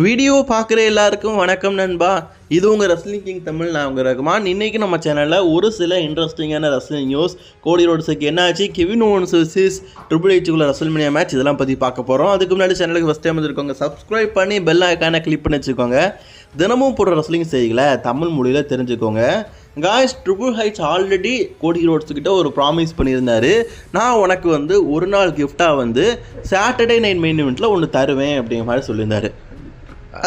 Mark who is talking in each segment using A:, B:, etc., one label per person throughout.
A: Video பார்க்குற எல்லாருக்கும் வணக்கம் நண்பா. இது உங்கள் ரெஸ்லிங் கிங் தமிழ். நான் உங்கள் ரகுமான். இன்றைக்கி நம்ம சேனலில் ஒரு சில இன்ட்ரெஸ்டிங்கான ரெஸ்லிங் நியூஸ், கோடி ரோட்ஸுக்கு என்ன ஆச்சு, கெவின் ஓவன்ஸ் vs ட்ரிபிள் ஹெச்சுக்குள்ள ரெஸ்ல்மேனியா மேட்ச், இதெல்லாம் பற்றி பார்க்க போகிறோம். அதுக்கு முன்னாடி சேனலுக்கு ஃபஸ்ட் டைம் வந்துருக்கோங்க, சப்ஸ்கிரைப் பண்ணி பெல் ஐக்கானை கிளிக் பண்ணி வச்சுக்கோங்க. தினமும் போடுற ரெஸ்லிங் செய்திகளை தமிழ் மொழியில் தெரிஞ்சுக்கோங்க. காய்ஸ், ட்ரிபிள் ஹெச் ஆல்ரெடி கோடி ரோட்ஸுக்கிட்ட ஒரு ப்ராமிஸ் பண்ணியிருந்தார். நான் உனக்கு ஒரு நாள் கிஃப்டாக சாட்டர்டே நைட் மெயின் இவெண்ட்டில் ஒன்று தருவேன் அப்படிங்கிற மாதிரி சொல்லியிருந்தார்.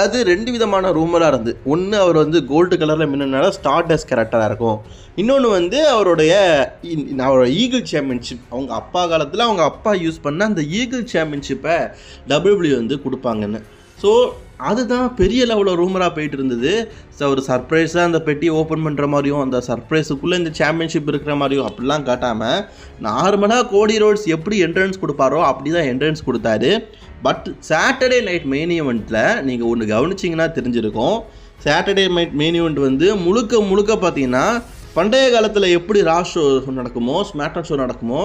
A: அது ரெண்டு விதமான ரூமராக இருந்து, ஒன்று அவர் கோல்டு கலரில் மின்னனால ஸ்டார்டஸ் கேரக்டராக இருக்கும். இன்னொன்று அவரோட ஈகிள் சாம்பியன்ஷிப், அவங்க அப்பா காலத்தில் அவங்க அப்பா யூஸ் பண்ண அந்த ஈகிள் சாம்பியன்ஷிப்பை WWE கொடுப்பாங்கன்னு. ஸோ அதுதான் பெரிய லெவலில் ரூமராக போயிட்டு இருந்தது. ஸோ ஒரு சர்ப்ரைஸாக அந்த பெட்டி ஓப்பன் பண்ணுற மாதிரியும் அந்த சர்ப்ரைஸுக்குள்ளே இந்த சாம்பியன்ஷிப் இருக்கிற மாதிரியும் அப்படிலாம் காட்டாமல் நார்மலாக கோடி ரோட்ஸ் எப்படி என்ட்ரன்ஸ் கொடுப்பாரோ அப்படி தான் என்ட்ரன்ஸ் கொடுத்தாரு. பட் சாட்டர்டே நைட் மெயின் ஈவெண்ட்டில் நீங்கள் ஒன்று கவனிச்சிங்கன்னா தெரிஞ்சிருக்கும். சாட்டர்டே நைட் மெயின் ஈவெண்ட் முழுக்க பார்த்தீங்கன்னா பண்டைய காலத்தில் எப்படி ரா ஷோ நடக்குமோ, ஸ்மாக்டவுன் ஷோ நடக்குமோ,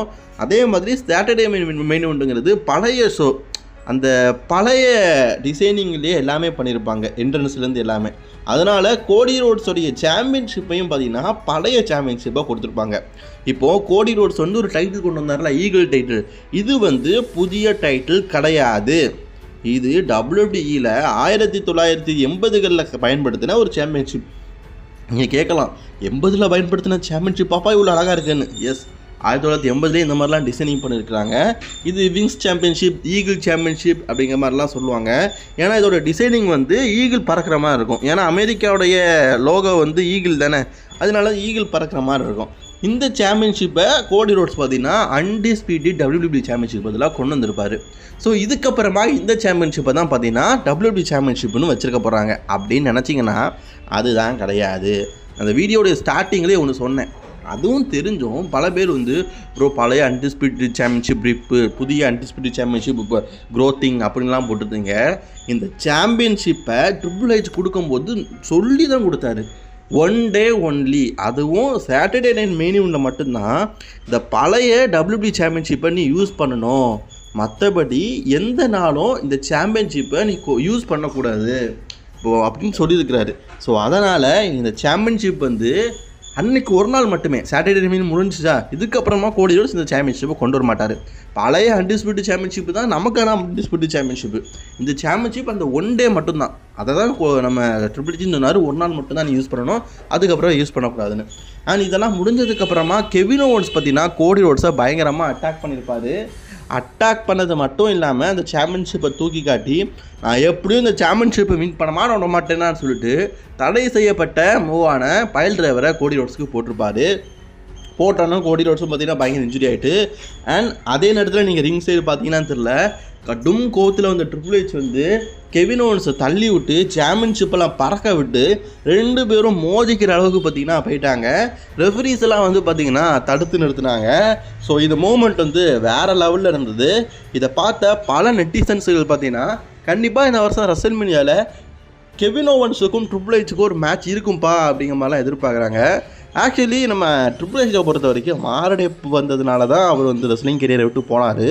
A: அதே மாதிரி சாட்டர்டே மெயின் ஈவெண்ட்டுங்கிறது பழைய ஷோ, அந்த பழைய டிசைனிங்லேயே எல்லாமே பண்ணியிருப்பாங்க, என்ட்ரன்ஸ்லேருந்து எல்லாமே. அதனால் கோடி ரோட்ஸோடைய சாம்பியன்ஷிப்பையும் பார்த்தீங்கன்னா பழைய சாம்பியன்ஷிப்பாக கொடுத்துருப்பாங்க. இப்போது கோடி ரோட்ஸ் ஒரு டைட்டில் கொண்டு வந்தார்ல, ஈகிள் டைட்டில், இது புதிய டைட்டில் கிடையாது. இது WWEயில் 1980களில் பயன்படுத்தின ஒரு சாம்பியன்ஷிப். நீங்கள் கேட்கலாம், 80ல் பயன்படுத்தின சாம்பியன்ஷிப் பாப்பா இவ்வளோ அழகாக இருக்குன்னு. எஸ், 1980 இந்த மாதிரிலாம் டிசைனிங் பண்ணியிருக்கிறாங்க. இது விங்ஸ் சாம்பியன்ஷிப், ஈகிள் சாம்பியன்ஷிப் அப்படிங்கிற மாதிரிலாம் சொல்லுவாங்க. ஏன்னா இதோட டிசைனிங் ஈகிள் பறக்கிற மாதிரி இருக்கும். ஏன்னா அமெரிக்காவுடைய லோகோ ஈகிள் தானே, அதனால ஈகிள் பறக்கிற மாதிரி இருக்கும். இந்த சாம்பியன்ஷிப்பை கோடி ரோட்ஸ் பார்த்தீங்கன்னா அன்டிஸ்பியூட்டட் WWE சாம்பியன்ஷிப் பதிலாக கொண்டு வந்திருப்பார். ஸோ இதுக்கப்புறமா இந்த சாம்பியன்ஷிப்பை தான் பார்த்தீங்கன்னா WWE சாம்பியன்ஷிப்னு வச்சுருக்க போகிறாங்க அப்படின்னு நினச்சிங்கன்னா அதுதான் கிடையாது. அந்த வீடியோடைய ஸ்டார்டிங்லேயே ஒன்று சொன்னேன், அதுவும் தெரிஞ்சும் பல பேர் ப்ரோ பழைய அன்டிஸ்பியூட்டட் சாம்பியன்ஷிப் ரிப்பு, புதிய அன்டிஸ்பியூட்டட் சாம்பியன்ஷிப் இப்போ க்ரோத்திங் அப்படின்லாம் போட்டுருந்தீங்க. இந்த சாம்பியன்ஷிப்பை ட்ரிபிள் ஹெச் கொடுக்கும்போது சொல்லி தான் கொடுத்தாரு, ஒன் டே ஒன்லி, அதுவும் சாட்டர்டே நைட் மெயின் ஈவெண்ட்டில் மட்டும்தான் இந்த பழைய WWE சாம்பியன்ஷிப்பை நீ யூஸ் பண்ணணும், மற்றபடி எந்த நாளும் இந்த சாம்பியன்ஷிப்பை நீ யூஸ் பண்ணக்கூடாது இப்போது அப்படின்னு சொல்லியிருக்கிறாரு. ஸோ அதனால் இந்த சாம்பியன்ஷிப் அன்னைக்கு ஒரு நாள் மட்டுமே, சாட்டர்டே மெயின் முடிஞ்சிச்சா, இதுக்கப்புறமா கோடி ரோட்ஸ் இந்த சாம்பியன்ஷிப்பை கொண்டு வர மாட்டார். பழைய அன்டிஸ்பியூட்டட் சாம்பியன்ஷிப் தான் நமக்கான அன்டிஸ்பியூட்டட் சாம்பியன்ஷிப்பு. இந்த சாம்பியன்ஷிப் அந்த ஒன் டே மட்டும்தான். அதை தான் நம்ம ட்ரிபிள் ஹெச் சொன்னார், ஒரு நாள் மட்டும் தான் நீ யூஸ் பண்ணணும், அதுக்கப்புறம் யூஸ் பண்ணக்கூடாதுன்னு. அண்ட் இதெல்லாம் முடிஞ்சதுக்கப்புறமா கெவின் ஓவன்ஸ் பார்த்தீங்கன்னா கோடி ரோட்ஸை பயங்கரமாக அட்டாக் பண்ணியிருப்பார். அட்டாக் பண்ணது மட்டும் இல்லாமல் அந்த சாம்பியன்ஷிப்பை தூக்கி காட்டி, நான் எப்படியும் இந்த சாம்பியன்ஷிப்பை வின் பண்ண விட மாட்டேன்னான்னு சொல்லிட்டு தடை செய்யப்பட்ட மூவான பயல் டிரைவரை கோடி ரோட்ஸுக்கு போட்டிருப்பார். போட்டாலும் கோடி ரோட்ஸும் பார்த்தீங்கன்னா பயங்கர இன்ஜுரி ஆகிட்டு. அண்ட் அதே நேரத்தில் நீங்கள் ரிங் சைடு பார்த்தீங்கன்னா தெரில, கடும் கோவத்தில் ட்ரிபிள் ஹெச் கெவின் ஓவன்ஸை தள்ளி விட்டு சாம்பியன்ஷிப்பெல்லாம் பறக்க விட்டு ரெண்டு பேரும் மோதிக்கிற அளவுக்கு பார்த்தீங்கன்னா போயிட்டாங்க. ரெஃபரிஸ் எல்லாம் பார்த்தீங்கன்னா தடுத்து நிறுத்தினாங்க. ஸோ இந்த மூமெண்ட் வேறு லெவலில் இருந்தது. இதை பார்த்த பல நெட்டிசன்ஸுகள் பார்த்தீங்கன்னா கண்டிப்பாக இந்த வருஷம் ரெஸ்ல்மேனியாவில் கெவின் ஓவன்ஸுக்கும் ட்ரிபிள் ஹெச்சுக்கும் ஒரு மேட்ச் இருக்கும்பா அப்படிங்கிற மாதிரிலாம் எதிர்பார்க்குறாங்க. ஆக்சுவலி நம்ம ட்ரிபிள் ஹெச்சை பொறுத்த வரைக்கும் மாரடைப்பு வந்ததுனால தான் அவர் ரெஸ்லிங் கெரியரை விட்டு போனார்.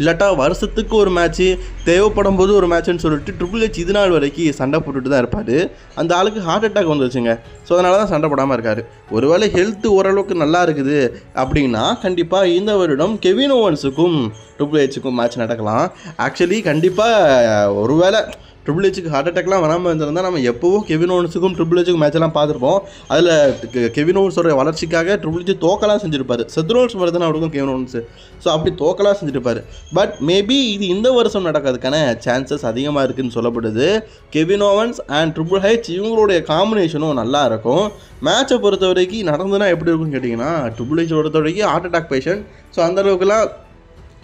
A: இல்லாட்டா வருஷத்துக்கு ஒரு மேட்ச்சு, தேவைப்படும் போது ஒரு மேட்ச்னு சொல்லிட்டு ட்ரிபிள் ஹெச் இது நாள் வரைக்கும் சண்டை போட்டுட்டு தான் இருப்பார். அந்த ஆளுக்கு ஹார்ட் அட்டாக் வந்துருச்சுங்க. ஸோ அதனால தான் சண்டை போடாமல் இருக்கார். ஒருவேளை ஹெல்த்து ஓரளவுக்கு நல்லா இருக்குது அப்படின்னா கண்டிப்பாக இந்த வருடம் கெவின் ஓவன்ஸுக்கும் ட்ரிபிள் ஹெச்சுக்கும் மேட்ச் நடக்கலாம். ஆக்சுவலி கண்டிப்பாக ஒருவேளை ட்ரிபிள் ஹெச்சுக்கு ஹார்ட் அட்டாக்லாம் வராமல் இருந்திருந்தால் நம்ம எப்போவோ கெவின் ஓவன்ஸுக்கும் ட்ரிபிள் ஹெச்சுக்கும் மேட்செல்லாம் பார்த்துருப்போம். அதில் கெவின் ஓவன்ஸோட வளர்ச்சிக்காக ட்ரிபிள் ஹெச் தோக்கலாம் செஞ்சுருப்பார். செத்ரோல்ஸ் மாதிரி தானே அவருக்கும் கெவின் ஓவன்ஸு. ஸோ அப்படி தோக்கலாம் செஞ்சுருப்பார். பட் மேபி இது இந்த வருஷம் நடக்கிறதுக்கான சான்சஸ் அதிகமாக இருக்குதுன்னு சொல்லப்படுது. Kevin Owens and triple H இவங்களுடைய காம்பினேஷனும் நல்லா இருக்கும். மேட்சை பொறுத்த வரைக்கும் நடந்ததுன்னா எப்படி இருக்குன்னு கேட்டிங்கன்னா, ட்ரிபிள் ஹெச் பொறுத்த வரைக்கும் ஹார்ட் அட்டாக் பேஷண்ட். ஸோ அந்தளவுக்குலாம்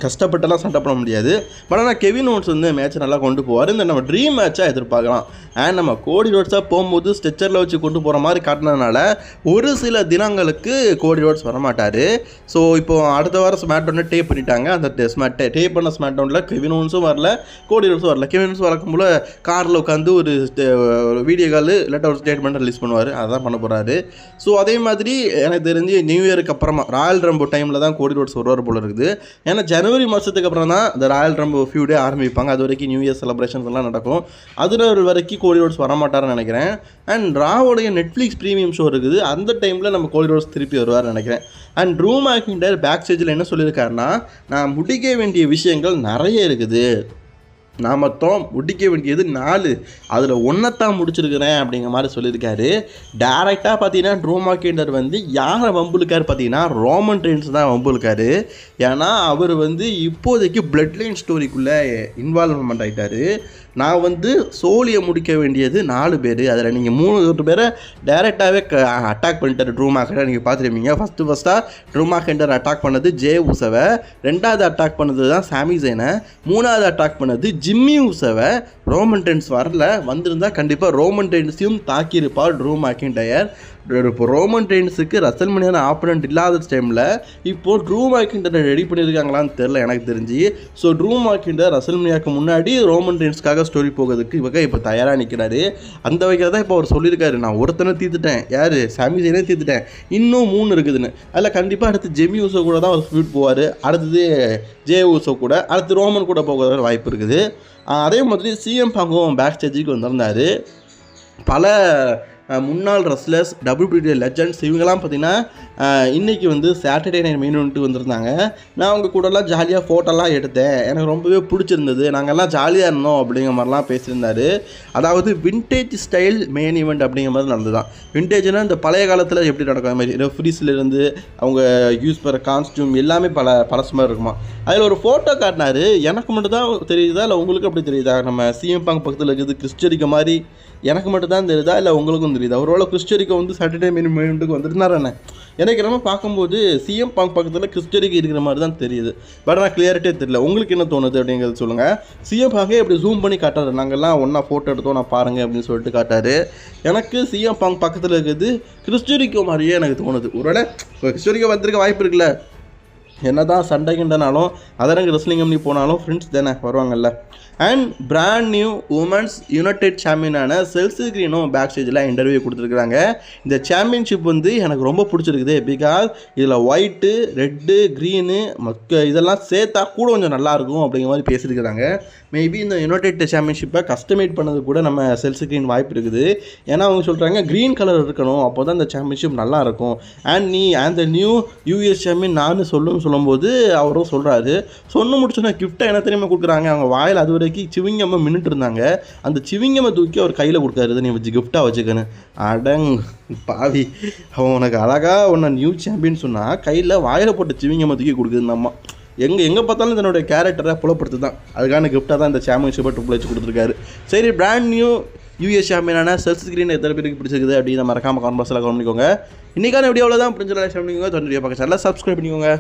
A: கஷ்டப்பட்டெல்லாம் சண்டை பண்ண முடியாது. பட் ஆனால் கெவின் ஓவன்ஸ் மேட்சை நல்லா கொண்டு போவார். இந்த நம்ம ட்ரீம் மேட்சாக எதிர்பார்க்கலாம். அண்ட் நம்ம கோடி ரோட்ஸாக போகும்போது ஸ்ட்ரெச்சரில் வச்சு கொண்டு போகிற மாதிரி காட்டினதுனால ஒரு சில தினங்களுக்கு கோடி ரோட்ஸ் வரமாட்டார். ஸோ இப்போது அடுத்த வாரம் ஸ்மாக்டவுனில் டேப் பண்ணிட்டாங்க. அந்த டேப் பண்ண ஸ்மாக்டவுனில் கெவின் ஓவன்ஸும் வரல, கோடி ரோட்ஸும் வரல. கெவின் ஓவன்ஸ் வழக்கம் போல் காரில் உட்காந்து ஒரு வீடியோ கால் இல்லாட்டா ஒரு ஸ்டேட்மெண்ட் ரிலீஸ் பண்ணுவார். அதான் பண்ண போகிறாரு. ஸோ அதே மாதிரி எனக்கு தெரிஞ்சு நியூ இயருக்கு அப்புறமா ராயல் ரம்போ டைமில் தான் கோடி ரோட்ஸ் வருவார் போல் இருக்குது. ஏன்னா ஜனவரி மாதத்துக்கு அப்புறம் தான் இந்த ராயல் ரம்பிள் ஃபியூடே ஆரம்பிப்பாங்க. அது வரைக்கும் நியூ இயர் செலிப்ரேஷன்ஸ் எல்லாம் நடக்கும். அதில் வரைக்கும் கோடி ரோட்ஸ் வரமாட்டார்னு நினைக்கிறேன். அண்ட் ராவோடைய நெட்ஃப்ளிக்ஸ் ப்ரீமியம் ஷோ இருக்குது, அந்த டைமில் நம்ம கோடி ரோட்ஸ் திருப்பி வருவார்னு நினைக்கிறேன். அண்ட் ட்ரூ மேக்கிண்டர் பேக் ஸ்டேஜில் என்ன சொல்லியிருக்காருன்னா, நான் முடிக்க வேண்டிய விஷயங்கள் நிறைய இருக்குது, நான் மொத்தம் முடிக்க வேண்டியது 4, அதில் 1 முடிச்சிருக்கிறேன் அப்படிங்கிற மாதிரி சொல்லியிருக்காரு. டேரெக்டாக பார்த்தீங்கன்னா ட்ரூ மேக்கிண்டர் வந்து யாரை வம்புலுக்காரு பார்த்தீங்கன்னா ரோமன் ரெயின்ஸ் தான் வம்புலுக்காரு. ஏன்னா அவர் வந்து இப்போதைக்கு பிளட் லைன் ஸ்டோரிக்குள்ளே இன்வால்வ்மெண்ட் ஆகிட்டார். நான் வந்து சோலியை முடிக்க வேண்டியது 4 பேர், அதில் நீங்கள் 3 பேரை டேரெக்டாகவே அட்டாக் பண்ணிட்டார் ட்ரூ மேக்கிண்டர். நீங்கள் பார்த்துருப்பீங்க. ஃபஸ்ட்டாக ட்ரூ மேக்கிண்டர் அட்டாக் பண்ணது ஜே ஊசவை, 2வது அட்டாக் பண்ணது தான் சாமி ஜெயினை, 3வது அட்டாக் பண்ணது ஜிம்மி ஊசவை. ரோமன் ரெயின்ஸ் வரல, வந்திருந்தால் கண்டிப்பாக ரோமன் ரெயின்ஸையும் தாக்கியிருப்பார் ட்ரூ மேக்கிண்டர். இப்போ ரோமன் ரெயின்ஸுக்கு ரசல்மனியான ஆப்பனண்ட் இல்லாத டைமில் இப்போது ட்ரூ மேக்கிண்டரை ரெடி பண்ணியிருக்காங்களான்னு தெரில எனக்கு தெரிஞ்சு. ஸோ ட்ரூ மேக்கிண்டர் ரசல்மனியாவுக்கு முன்னாடி ரோமன் ரெயின்ஸ்க்காக ஸ்டோரி போகிறதுக்கு இவங்க இப்போ தயாராக நிற்கிறாரு. அந்த வகையில் தான் இப்போ அவர் சொல்லியிருக்காரு, நான் ஒருத்தனை தீர்த்துட்டேன், யார் சாமி ஜெயினே தீர்த்துட்டேன், இன்னும் 3 இருக்குதுன்னு. அதில் கண்டிப்பாக அடுத்து ஜெமி ஊசோ கூட தான் அவர் ஸ்பீட் போவார், அடுத்தது ஜே ஊசோ கூட, அடுத்து ரோமன் கூட போகிற வாய்ப்பு இருக்குது. அதே மாதிரி சிஎம் பங்கும் பேக் ஸ்டேஜுக்கு வந்திருந்தார். பல முன்னாள் ரெஸ்லர்ஸ், WWE லெஜண்ட்ஸ் இவங்கெல்லாம் பார்த்திங்கன்னா இன்றைக்கி வந்து சாட்டர்டே நைட் மெயின் இவென்ட் வந்திருந்தாங்க. நான் அவங்க கூடலாம் ஜாலியாக ஃபோட்டோலாம் எடுத்தேன், எனக்கு ரொம்பவே பிடிச்சிருந்தது, நாங்கள்லாம் ஜாலியாக இருந்தோம் அப்படிங்கிற மாதிரிலாம் பேசியிருந்தார். அதாவது வின்டேஜ் ஸ்டைல் மெயின் ஈவெண்ட் அப்படிங்கிற மாதிரி நடந்து தான். வின்டேஜ்னால் இந்த பழைய காலத்தில் எப்படி நடக்கும், அது மாதிரி ரெஃப்ரீஸ்லேருந்து அவங்க யூஸ் பண்ணுற காஸ்ட்யூம் எல்லாமே பழசு மாதிரி இருக்குமா. அதில் ஒரு ஃபோட்டோ காட்டினார். எனக்கு மட்டும் தான் தெரியுதா இல்லை உங்களுக்கு அப்படி தெரியுதா? நம்ம சிஎம் பங்க் பக்கத்தில் இருக்குது கிறிஸ்டரிக்க மாதிரி எனக்கு மட்டும் தான் தெரியுதா இல்லை உங்களுக்கும் தெரியுதா? ஒருவேளை கிறிஸ்டரிக்கா வந்து சாட்டர்டே மெயின் ஈவெண்ட்டுக்கு வந்துருந்தாரு என்ன? எனக்கு நம்ம பார்க்கும்போது சிஎம் பங்க் பக்கத்தில் கிறிஸ்டரிக்கா இருக்கிற மாதிரி தான் தெரியுது. பட் நான் கிளியரிட்டே தெரியல. உங்களுக்கு என்ன தோணுது அப்படிங்கிறது சொல்லுங்கள். சிஎம் பங்கே எப்படி ஜூம் பண்ணி காட்டாரு, நாங்கள்லாம் ஒன்றா ஃபோட்டோ எடுத்தோம் நான் பாருங்கள் அப்படின்னு சொல்லிட்டு காட்டாரு. எனக்கு சிஎம் பங்க் பக்கத்தில் இருக்கிறது கிறிஸ்டரிக்கா மாதிரியே எனக்கு தோணுது. ஒருவேளை கிறிஸ்டரிக்கா வந்திருக்க வாய்ப்பு இருக்குல்ல, என்ன தான் சண்டை கிண்டனாலும் அதரங்க ரெஸ்லிங் கம்பெனி போனாலும் ஃப்ரெண்ட்ஸ் தானே வருவாங்கல்ல. And brand new women's United சாம்பியனான செல்சி கிரீனும் பேக் ஸ்டேஜில் இன்டர்வியூ கொடுத்துருக்குறாங்க. இந்த சாம்பியன்ஷிப் வந்து எனக்கு ரொம்ப பிடிச்சிருக்குது, பிகாஸ் இதில் ஒயிட்டு, ரெட்டு, க்ரீனு இதெல்லாம் சேர்த்தா கூட கொஞ்சம் நல்லாயிருக்கும் அப்படிங்கிற மாதிரி பேசியிருக்கிறாங்க. மேபி இந்த யுனைடெட் சாம்பியன்ஷிப்பை கஸ்டமைட் பண்ணது கூட நம்ம செல்சி கிரீன் வாய்ப்பு இருக்குது. ஏன்னா அவங்க சொல்கிறாங்க க்ரீன் கலர் இருக்கணும், அப்போ தான் இந்த சாம்பியன்ஷிப் நல்லாயிருக்கும். அண்ட் நியூ யூஎஸ் சாம்பியன் நான் சொல்லும்போது அவரும் சொல்கிறாரு. சொன்ன முடிச்சோன்னா கிஃப்ட்டை என்ன தெரியுமா கொடுக்குறாங்க, அவங்க வாயில் அது வரைக்கும் சிவிங்கம்மா மின்னுட்டு இருந்தாங்க, அந்த சிவிங்கம்மை தூக்கி அவர் கையில் கொடுக்காரு, நீ வச்சு கிஃப்டாக வச்சுக்கன்னு. அடங் பாவி, அவன் உனக்கு அழகாக ஒன்று நியூ சாம்பியன் சொன்னால் கையில் வாயில் போட்ட சிவிங்கம்மை தூக்கி கொடுக்குது இந்த அம்மா. எங்கே பார்த்தாலும் தன்னுடைய கேரக்டரை புலப்படுத்து தான், அதுக்கான கிஃப்டாக தான் இந்த சாம்பியன்ஷிப்பை ட்ரிபிள் வச்சு கொடுத்துருக்காரு. சரி, பிராண்ட் நியூ யூஎஸ் சாம்பியனான செல்சி கிரீன் எத்தனை பேருக்கு பிடிச்சிருக்குது அப்படின்னு மறக்காமல் கான்வர்ஸில் கவனிக்கோங்க. இன்றைக்கான வீடியோவில் தான் பிடிச்ச லைக் பண்ணிக்கோங்க, தொடர்ந்து வீடியோ பார்க்க சேனலை சப்ஸ்கிரைப் பண்ணிக்கோங்க.